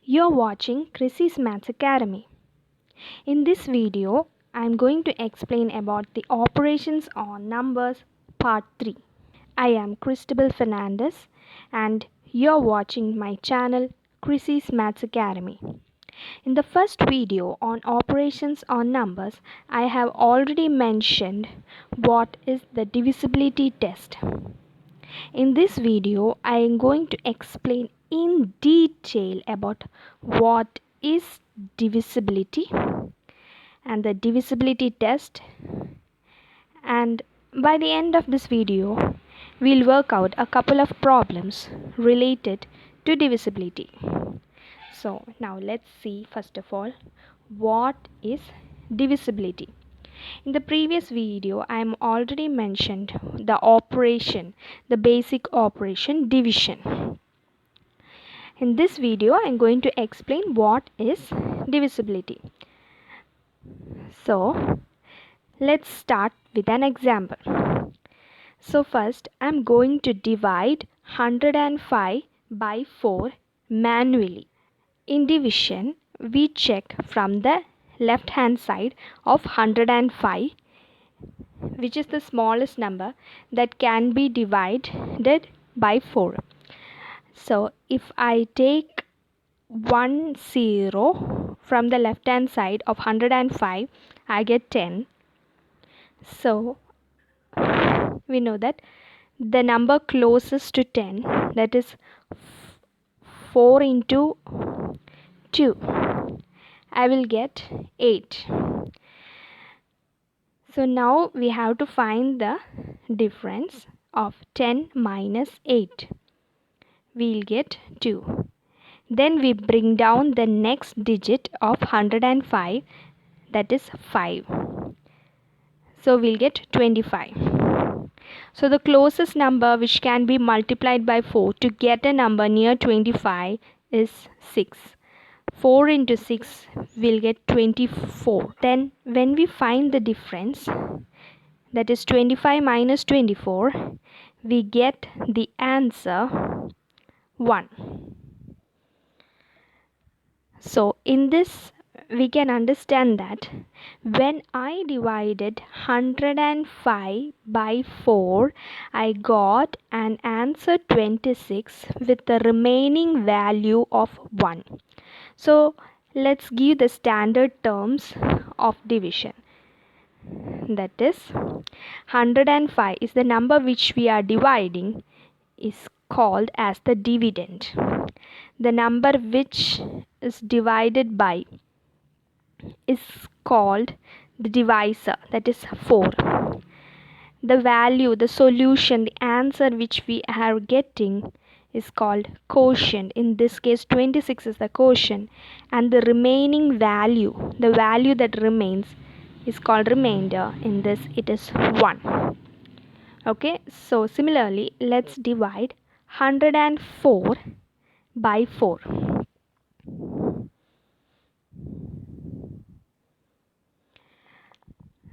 You're watching KRISY'S Maths Academy. In this video, I'm going to explain about the operations on numbers part 3. I am Cristobal Fernandez and you're watching my channel KRISY'S Maths Academy. In the first video on operations on numbers, I have already mentioned what is the divisibility test. In this video, I am going to explain in detail about what is divisibility and the divisibility test, and by the end of this video, we'll work out a couple of problems related to divisibility. So now let's see first of all what is divisibility. In the previous video, I am already mentioned the operation, the basic operation division. In this video, I am going to explain what is divisibility. So, let's start with an example. So first, I am going to divide 105 by 4 manually. In division, we check from the left hand side of 105, which is the smallest number that can be divided by 4. So if I take 10 from the left hand side of 105, I get 10. So we know that the number closest to 10, that is 4 into 2, I will get 8. So now we have to find the difference of 10 minus 8. We'll get 2. Then we bring down the next digit of 105, that is 5. So we'll get 25. So the closest number which can be multiplied by 4 to get a number near 25 is 6. 4 into 6 will get 24. Then when we find the difference, that is 25 minus 24, we get the answer 1. So in this we can understand that when I divided 105 by 4, I got an answer 26 with the remaining value of 1. So let's give the standard terms of division. That is 105 is the number which we are dividing is called as the dividend. The number which is divided by is called the divisor, that is 4. The value, the solution, the answer which we are getting is called quotient. In this case 26 is the quotient, and the remaining value, the value that remains, is called remainder. In this it is 1. Okay, so similarly let's divide 104 by 4.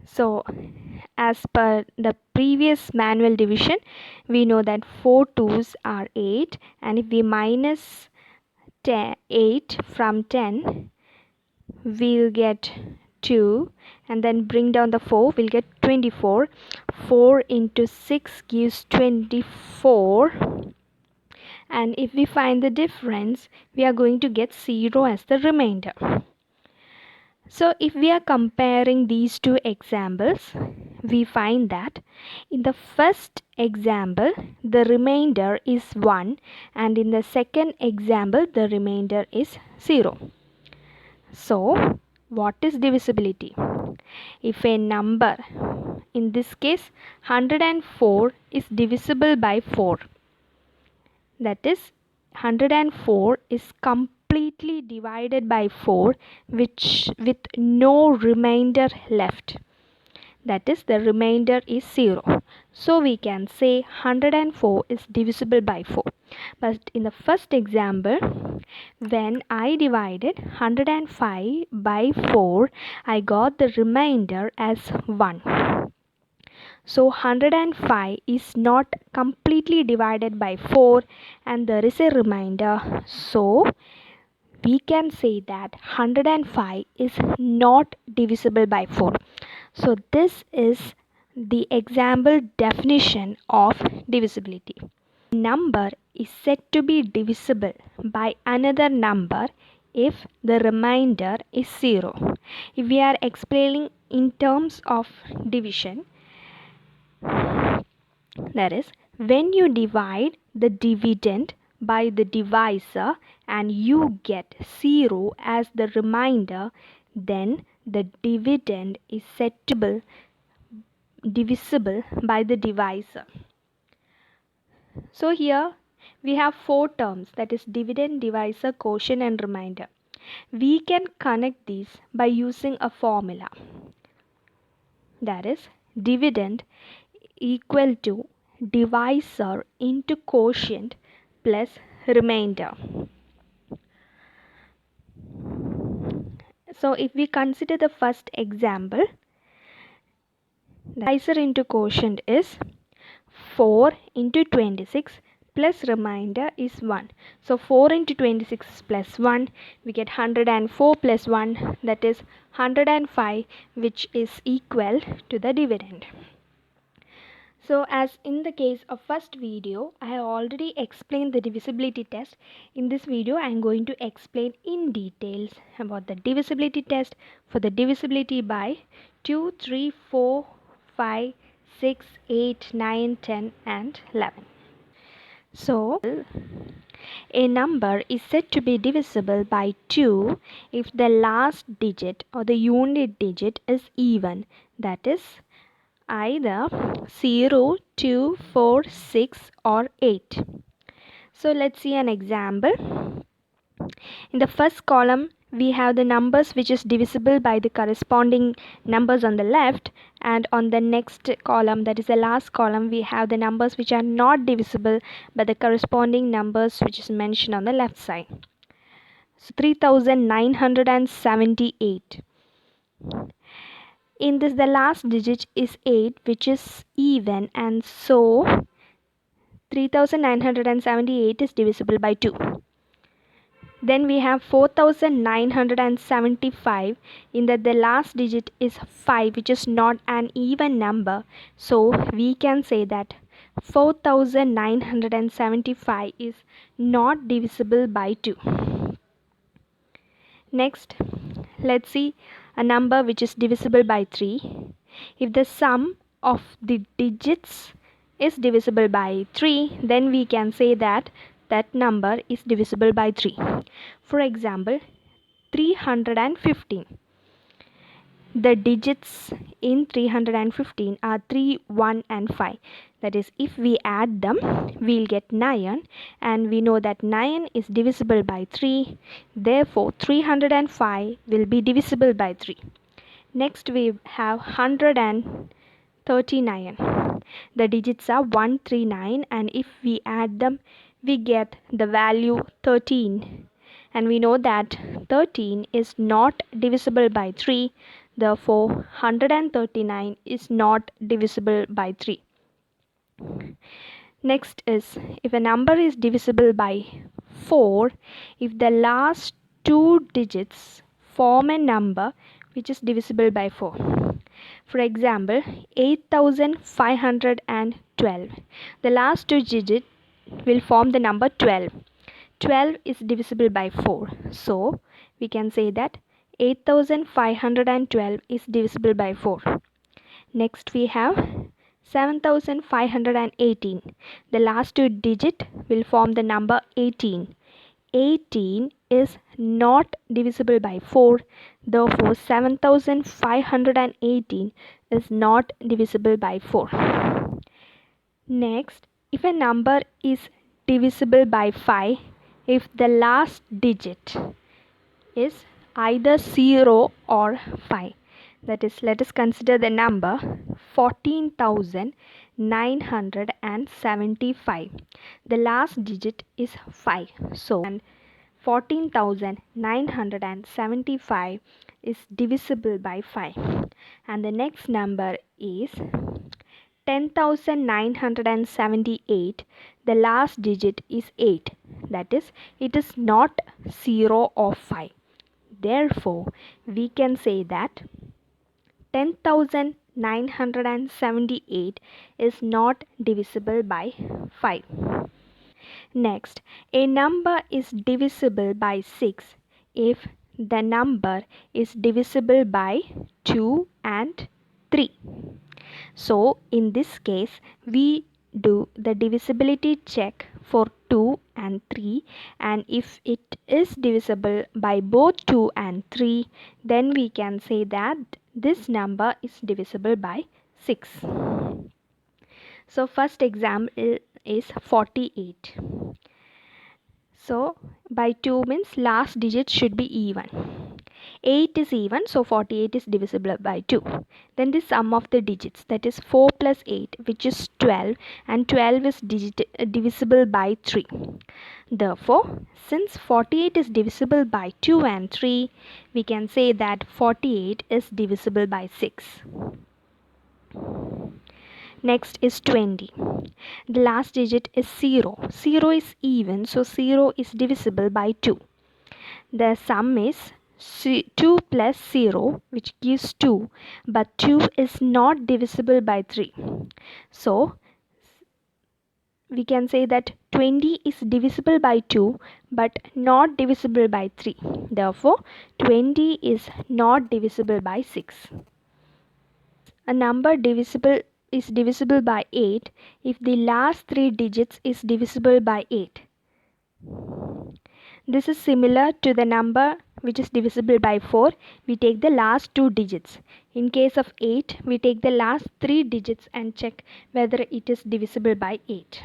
So as per the previous manual division, we know that 4 2s are 8, and if we minus 8 from 10, we'll get 2, and then bring down the 4, we'll get 24. 4 into 6 gives 24, and if we find the difference, we are going to get 0 as the remainder. So if we are comparing these two examples, we find that in the first example the remainder is 1, and in the second example the remainder is 0. So what is divisibility? If a number, in this case 104, is divisible by 4, that is 104 is completely divided by 4 which with no remainder left, that is the remainder is 0. So we can say 104 is divisible by 4. But in the first example, when I divided 105 by 4, I got the remainder as 1. So 105 is not completely divided by 4, and there is a remainder. So we can say that 105 is not divisible by 4. So this is the example definition of divisibility. Number is said to be divisible by another number if the remainder is 0. If we are explaining in terms of division, that is, when you divide the dividend by the divisor and you get 0 as the remainder, then the dividend is said to be divisible by the divisor. So here we have 4 terms, that is dividend, divisor, quotient and remainder. We can connect these by using a formula, that is dividend equal to divisor into quotient plus remainder. So if we consider the first example, divisor into quotient is 4 into 26 plus remainder is 1. So 4 into 26 plus 1, we get 104 plus 1, that is 105, which is equal to the dividend. So as in the case of first video, I have already explained the divisibility test. In this video, I am going to explain in details about the divisibility test for the divisibility by 2, 3, 4, 5, 6, 8, 9, 10 and 11. So, a number is said to be divisible by 2 if the last digit or the unit digit is even, that is either 0, 2, 4, 6 or 8. So let's see an example. In the first column we have the numbers which is divisible by the corresponding numbers on the left, and on the next column, that is the last column, we have the numbers which are not divisible by the corresponding numbers which is mentioned on the left side. So 3978. In this, the last digit is 8, which is even, and so 3978 is divisible by 2. Then we have 4975. In that, the last digit is 5, which is not an even number, so we can say that 4975 is not divisible by 2. Next, let's see a number which is divisible by 3. If the sum of the digits is divisible by 3, then we can say that that number is divisible by 3. For example, 315. The digits in 315 are 3, 1 and 5. That is, if we add them, we'll get 9, and we know that 9 is divisible by 3. Therefore, 305 will be divisible by 3. Next, we have 139. The digits are 1, 3, 9, and if we add them, we get the value 13. And we know that 13 is not divisible by 3. Therefore, 139 is not divisible by 3. Next is, if a number is divisible by 4, if the last 2 digits form a number which is divisible by 4. For example, 8512. The last 2 digits will form the number 12. 12 is divisible by 4. So, we can say that 8512 is divisible by 4. Next, we have 7518. The last 2 digits will form the number 18. 18 is not divisible by 4. Therefore, 7518 is not divisible by 4. Next, if a number is divisible by 5, if the last digit is either 0 or 5. That is, let us consider the number 14,975. The last digit is 5. So, 14,975 is divisible by 5. And the next number is 10,978. The last digit is 8. that is, it is not 0 or 5. Therefore, we can say that 10,978 is not divisible by 5. Next, a number is divisible by 6 if the number is divisible by 2 and 3. So, in this case, we do the divisibility check for 2 and 3, and if it is divisible by both 2 and 3, then we can say that this number is divisible by 6. So, first example is 48. So, by 2 means last digit should be even. 8 is even, so 48 is divisible by 2. Then the sum of the digits, that is 4 plus 8, which is 12, and 12 is divisible by 3. Therefore, since 48 is divisible by 2 and 3, we can say that 48 is divisible by 6. Next is 20. The last digit is 0. 0 is even, so 0 is divisible by 2. The sum is 2 plus 0, which gives 2, but 2 is not divisible by 3. So, we can say that 20 is divisible by 2, but not divisible by 3. Therefore, 20 is not divisible by 6. A number is divisible by 8 if the last 3 digits is divisible by 8. This is similar to the number which is divisible by 4. We take the last 2 digits. In case of 8, we take the last 3 digits and check whether it is divisible by 8.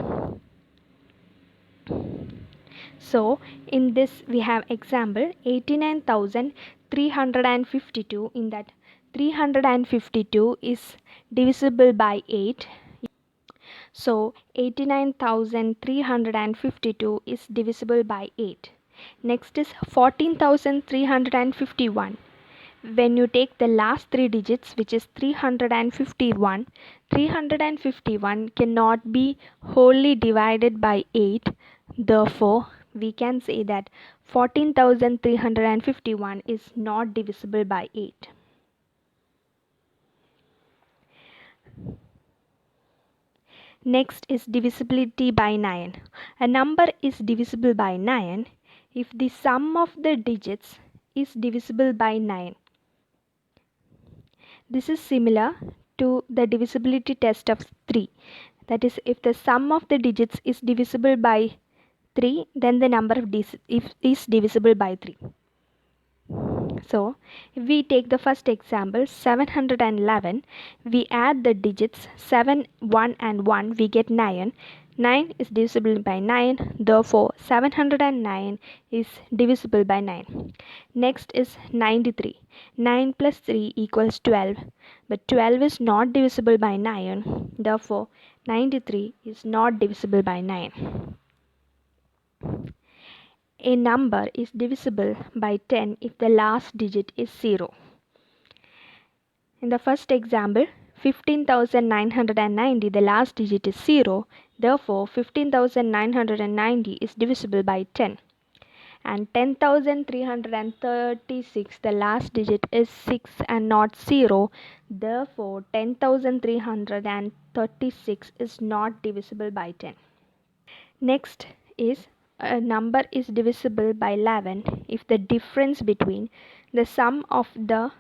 So, in this we have example 89,352. In that 352 is divisible by 8. So, 89,352 is divisible by 8. Next is 14,351. When you take the last 3 digits, which is 351, 351 cannot be wholly divided by 8. Therefore, we can say that 14,351 is not divisible by 8. Next is divisibility by 9. A number is divisible by 9 if the sum of the digits is divisible by 9. This is similar to the divisibility test of 3. That is, if the sum of the digits is divisible by 3, then the number is divisible by 3. So, if we take the first example 711, we add the digits 7, 1 and 1, we get 9. 9 is divisible by 9, therefore 709 is divisible by 9. Next is 93. 9 plus 3 equals 12, but 12 is not divisible by 9, therefore 93 is not divisible by 9. A number is divisible by 10 if the last digit is 0. In the first example, 15,990, the last digit is 0. Therefore, 15,990 is divisible by 10. And 10,336, the last digit is 6 and not 0. Therefore, 10,336 is not divisible by 10. Next is a number is divisible by 11 if the difference between the sum of the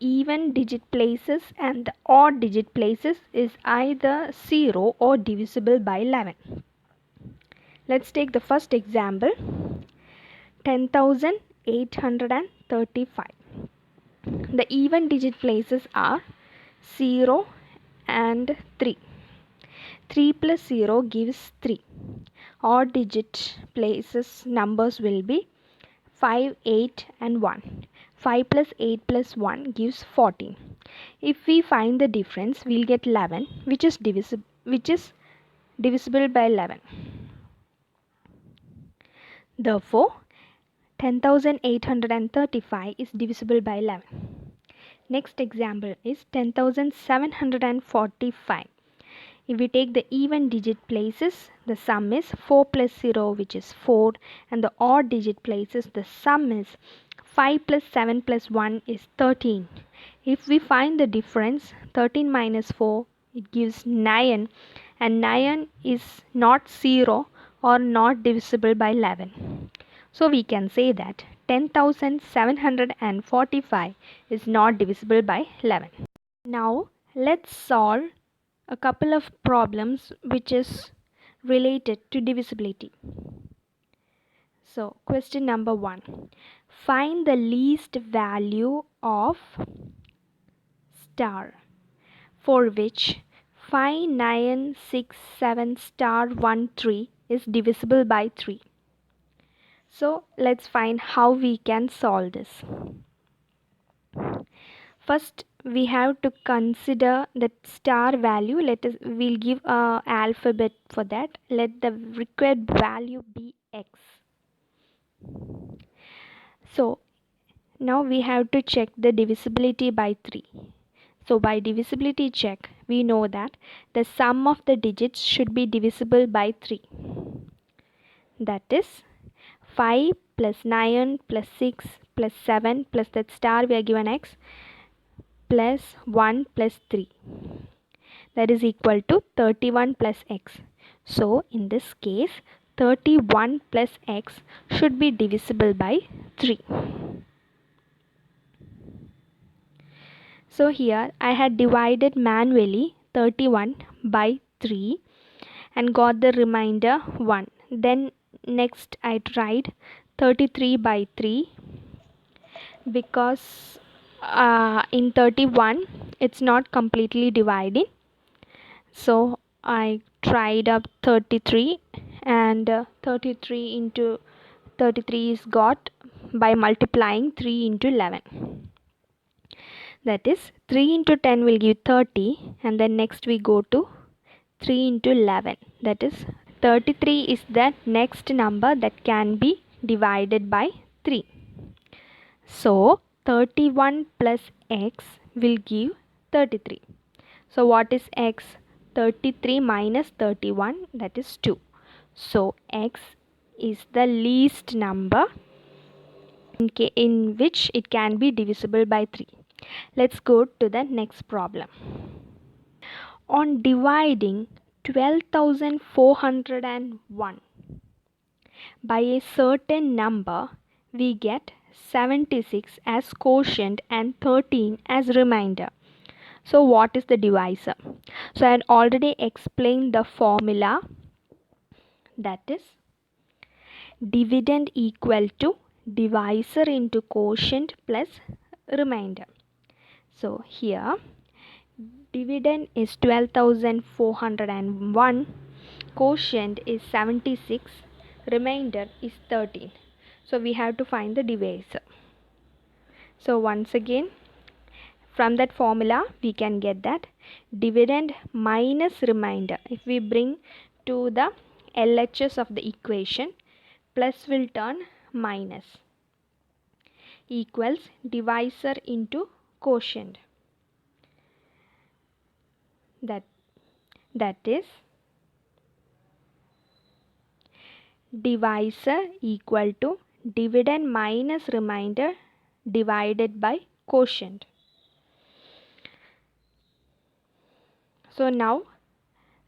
even digit places and the odd digit places is either 0 or divisible by 11. Let's take the first example 10,835. The even digit places are 0 and 3. 3 plus 0 gives 3. Odd digit places numbers will be 5, 8 and 1. 5 plus 8 plus 1 gives 14. If we find the difference, we'll get 11, which is divisible by 11. Therefore, 10,835 is divisible by 11. Next example is 10,745. If we take the even digit places, the sum is 4 plus 0, which is 4, and the odd digit places, the sum is 5 plus 7 plus 1 is 13. If we find the difference, 13 minus 4, it gives 9, and 9 is not 0 or not divisible by 11. So we can say that 10,745 is not divisible by 11. Now let's solve a couple of problems which is related to divisibility. So question number 1. Find the least value of star for which 5967 star 13 is divisible by 3. So let's find how we can solve this. First we have to consider the star value. We'll give a alphabet for that. Let the required value be x. So now we have to check the divisibility by 3. So by divisibility check, we know that the sum of the digits should be divisible by 3. That is 5 plus 9 plus 6 plus 7 plus that star we are given x plus 1 plus 3. That is equal to 31 plus x. So in this case, 31 plus x should be divisible by 3. So here I had divided manually 31 by 3 and got the remainder 1. Then next I tried 33 by 3 because in 31 it's not completely dividing. So I tried up 33 and 33 into 33 is got by multiplying 3 into 11. That is 3 into 10 will give 30, and then next we go to 3 into 11. That is 33 is the next number that can be divided by 3. So 31 plus x will give 33. So what is x? 33 minus 31, that is 2. So x is the least number in which it can be divisible by 3. Let's go to the next problem. On dividing 12,401 by a certain number, we get 76 as quotient and 13 as remainder. So what is the divisor? So I had already explained the formula, that is dividend equal to divisor into quotient plus remainder. So here dividend is 12,401, quotient is 76, remainder is 13. So we have to find the divisor. So once again, from that formula we can get that dividend minus remainder. If we bring to the LHS of the equation, plus will turn minus, equals divisor into quotient. That is divisor equal to dividend minus remainder divided by quotient. So now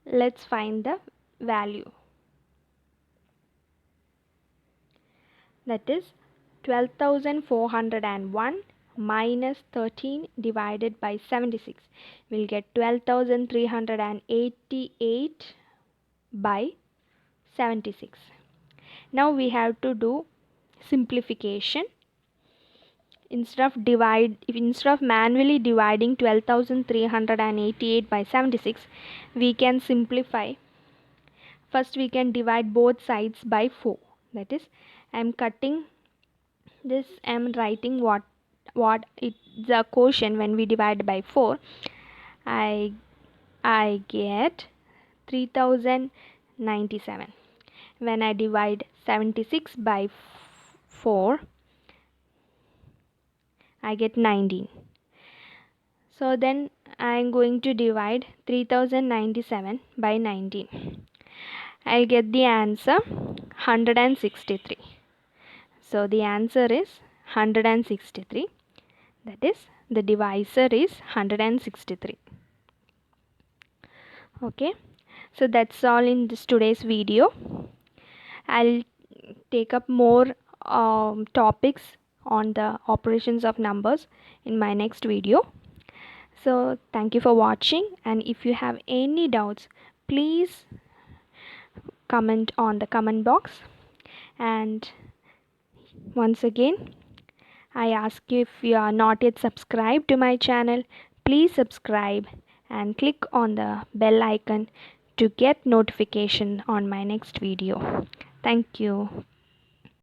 let's find the value. That is 12,401 minus 13 divided by 76. We'll get 12,388 by 76. Now we have to do simplification. Instead of manually dividing 12,388 by 76, we can simplify. First we can divide both sides by 4. That is, I am cutting this, I am writing what it's the quotient when we divide by 4. I get 3097. When I divide 76 by 4, I get 19. So then I'm going to divide 3097 by 19. I'll get the answer 163. So the answer is 163. That is, the divisor is 163. Okay, so that's all in this today's video. I'll take up more topics on the operations of numbers in my next video. So thank you for watching, and if you have any doubts, please comment on the comment box. And once again, I ask you, if you are not yet subscribed to my channel, please subscribe and click on the bell icon to get notification on my next video. Thank you.